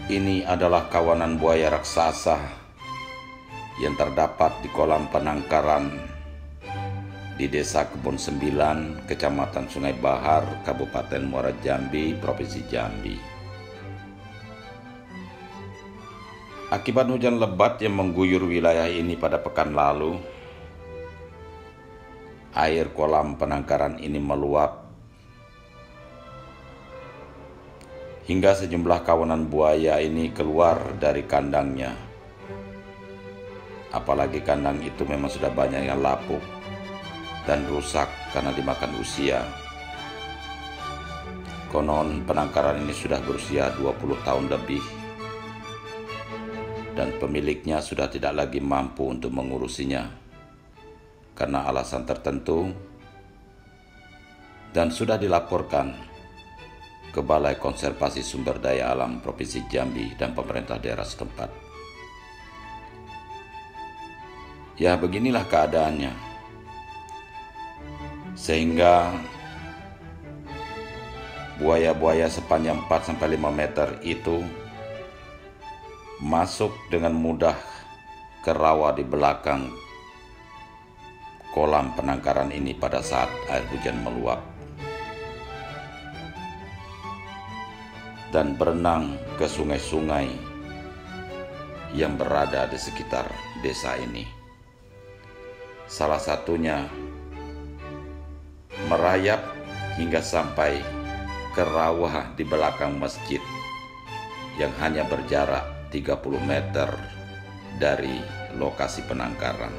Ini adalah kawanan buaya raksasa yang terdapat di kolam penangkaran di Desa Kebon Sembilan, Kecamatan Sungai Bahar, Kabupaten Muara Jambi, Provinsi Jambi. Akibat hujan lebat yang mengguyur wilayah ini pada pekan lalu, air kolam penangkaran ini meluap hingga sejumlah kawanan buaya ini keluar dari kandangnya. Apalagi kandang itu memang sudah banyak yang lapuk dan rusak karena dimakan usia. Konon penangkaran ini sudah berusia 20 tahun lebih, dan pemiliknya sudah tidak lagi mampu untuk mengurusinya karena alasan tertentu, dan sudah dilaporkan ke Balai Konservasi Sumber Daya Alam Provinsi Jambi dan pemerintah daerah setempat. Ya, beginilah keadaannya. Sehingga buaya-buaya sepanjang 4-5 meter itu masuk dengan mudah ke rawa di belakang kolam penangkaran ini pada saat air hujan meluap, dan berenang ke sungai-sungai yang berada di sekitar desa ini. Salah satunya merayap hingga sampai ke rawa di belakang masjid yang hanya berjarak 30 meter dari lokasi penangkaran.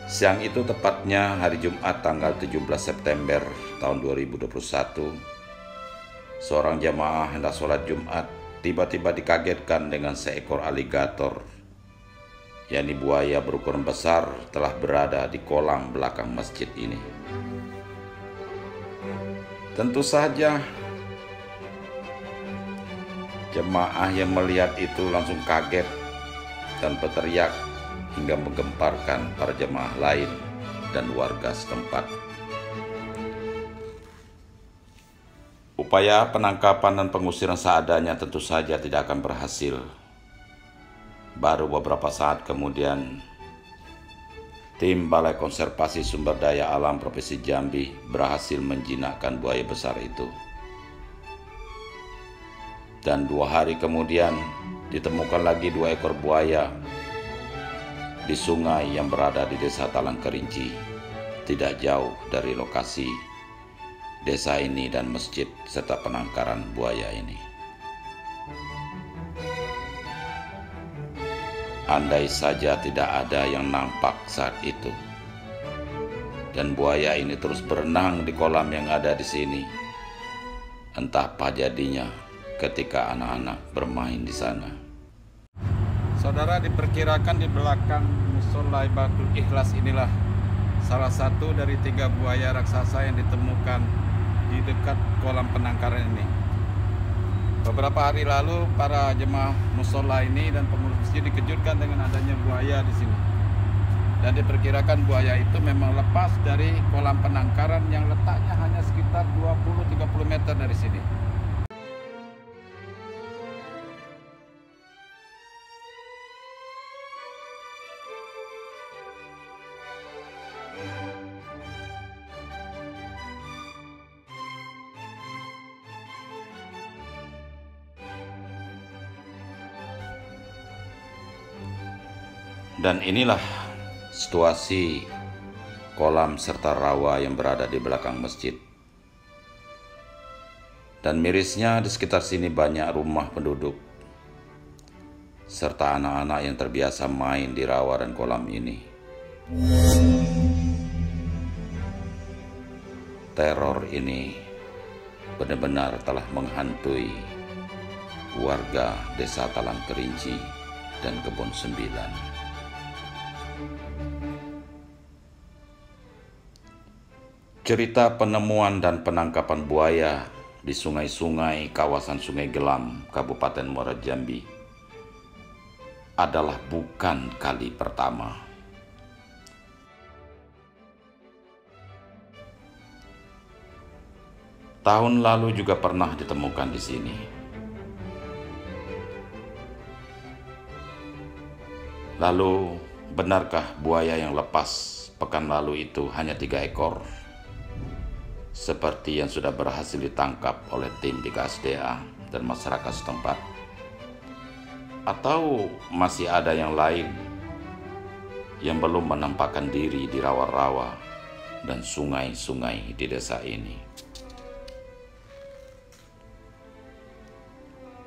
Siang itu, tepatnya hari Jumat tanggal 17 September tahun 2021, seorang jamaah hendak sholat Jumat tiba-tiba dikagetkan dengan seekor aligator, yakni buaya berukuran besar, telah berada di kolam belakang masjid ini. Tentu saja jemaah yang melihat itu langsung kaget dan berteriak hingga menggemparkan para jemaah lain dan warga setempat. Upaya penangkapan dan pengusiran seadanya tentu saja tidak akan berhasil. Baru beberapa saat kemudian, tim Balai Konservasi Sumber Daya Alam Provinsi Jambi berhasil menjinakkan buaya besar itu. Dan 2 hari kemudian ditemukan lagi 2 ekor buaya di sungai yang berada di Desa Talang Kerinci, tidak jauh dari lokasi desa ini dan masjid serta penangkaran buaya ini. Andai saja tidak ada yang nampak saat itu, dan buaya ini terus berenang di kolam yang ada di sini, entah apa jadinya ketika anak-anak bermain di sana. Saudara, diperkirakan di belakang musola Baitul Ikhlas inilah salah satu dari 3 buaya raksasa yang ditemukan di dekat kolam penangkaran ini. Beberapa hari lalu para jemaah musola ini dan pengurus masjid dikejutkan dengan adanya buaya di sini. Dan diperkirakan buaya itu memang lepas dari kolam penangkaran yang letaknya hanya sekitar 20-30 meter dari sini. Dan inilah situasi kolam serta rawa yang berada di belakang masjid. Dan mirisnya di sekitar sini banyak rumah penduduk serta anak-anak yang terbiasa main di rawa dan kolam ini. Teror ini benar-benar telah menghantui warga Desa Talang Kerinci dan Kebon Sembilan. Cerita penemuan dan penangkapan buaya di sungai-sungai kawasan Sungai Gelam, Kabupaten Muara Jambi adalah bukan kali pertama. Tahun lalu juga pernah ditemukan di sini. Lalu, benarkah buaya yang lepas pekan lalu itu hanya 3 ekor? Seperti yang sudah berhasil ditangkap oleh tim BKSDA dan masyarakat setempat? Atau masih ada yang lain yang belum menampakkan diri di rawa-rawa dan sungai-sungai di desa ini?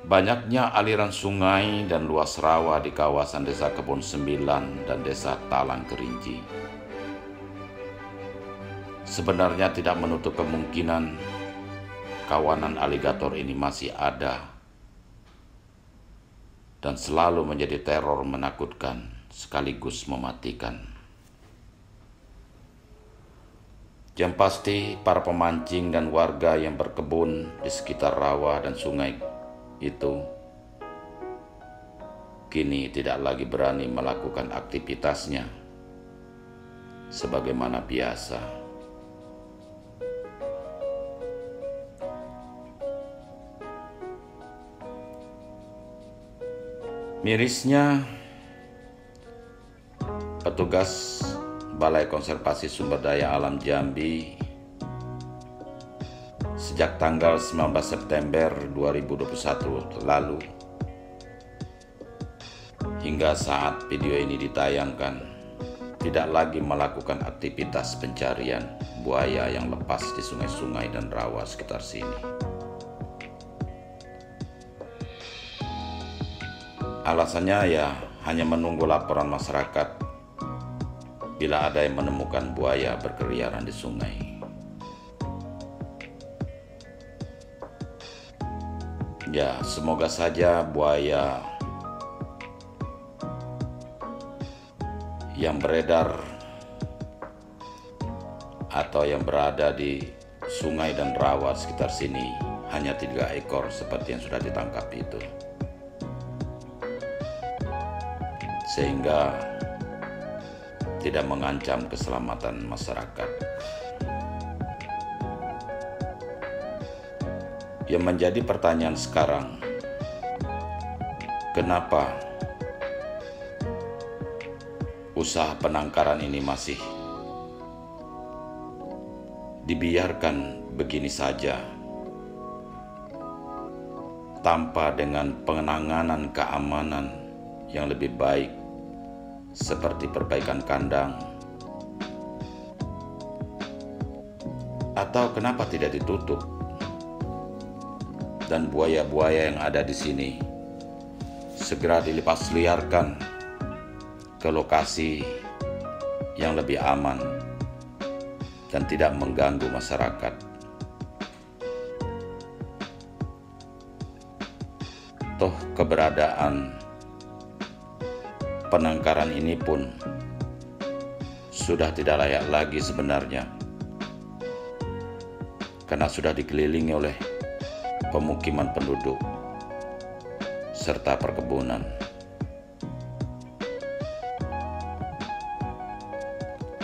Banyaknya aliran sungai dan luas rawa di kawasan Desa Kebon Sembilan dan Desa Talang Kerinci sebenarnya tidak menutup kemungkinan kawanan aligator ini masih ada dan selalu menjadi teror menakutkan sekaligus mematikan. Yang pasti, para pemancing dan warga yang berkebun di sekitar rawa dan sungai itu kini tidak lagi berani melakukan aktivitasnya sebagaimana biasa. Mirisnya, petugas Balai Konservasi Sumber Daya Alam Jambi sejak tanggal 19 September 2021 lalu hingga saat video ini ditayangkan tidak lagi melakukan aktivitas pencarian buaya yang lepas di sungai-sungai dan rawa sekitar sini. Alasannya ya hanya menunggu laporan masyarakat bila ada yang menemukan buaya berkeliaran di sungai. Ya, semoga saja buaya yang beredar atau yang berada di sungai dan rawa sekitar sini hanya 3 ekor seperti yang sudah ditangkap itu, sehingga tidak mengancam keselamatan masyarakat. Yang menjadi pertanyaan sekarang, kenapa usaha penangkaran ini masih dibiarkan begini saja tanpa dengan penanganan keamanan yang lebih baik seperti perbaikan kandang? Atau kenapa tidak ditutup dan buaya-buaya yang ada di sini segera dilepas liarkan ke lokasi yang lebih aman dan tidak mengganggu masyarakat? Toh keberadaan penangkaran ini pun sudah tidak layak lagi sebenarnya, karena sudah dikelilingi oleh pemukiman penduduk serta perkebunan.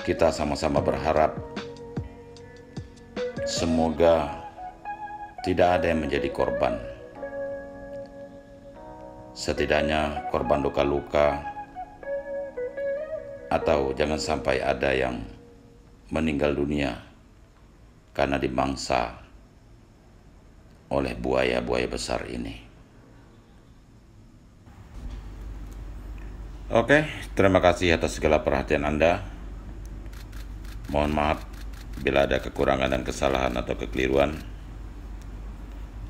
Kita sama-sama berharap semoga tidak ada yang menjadi korban, setidaknya korban luka-luka, atau jangan sampai ada yang meninggal dunia karena dimangsa oleh buaya-buaya besar ini. Oke, terima kasih atas segala perhatian Anda. Mohon maaf bila ada kekurangan dan kesalahan atau kekeliruan.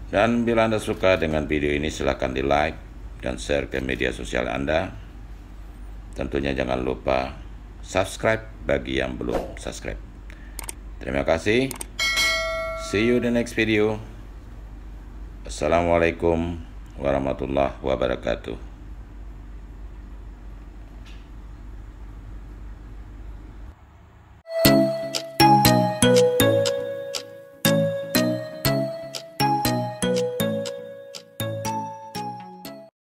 Dan bila Anda suka dengan video ini, silakan di like dan share ke media sosial Anda. Tentunya jangan lupa subscribe bagi yang belum subscribe. Terima kasih. See you in the next video. Assalamualaikum warahmatullahi wabarakatuh.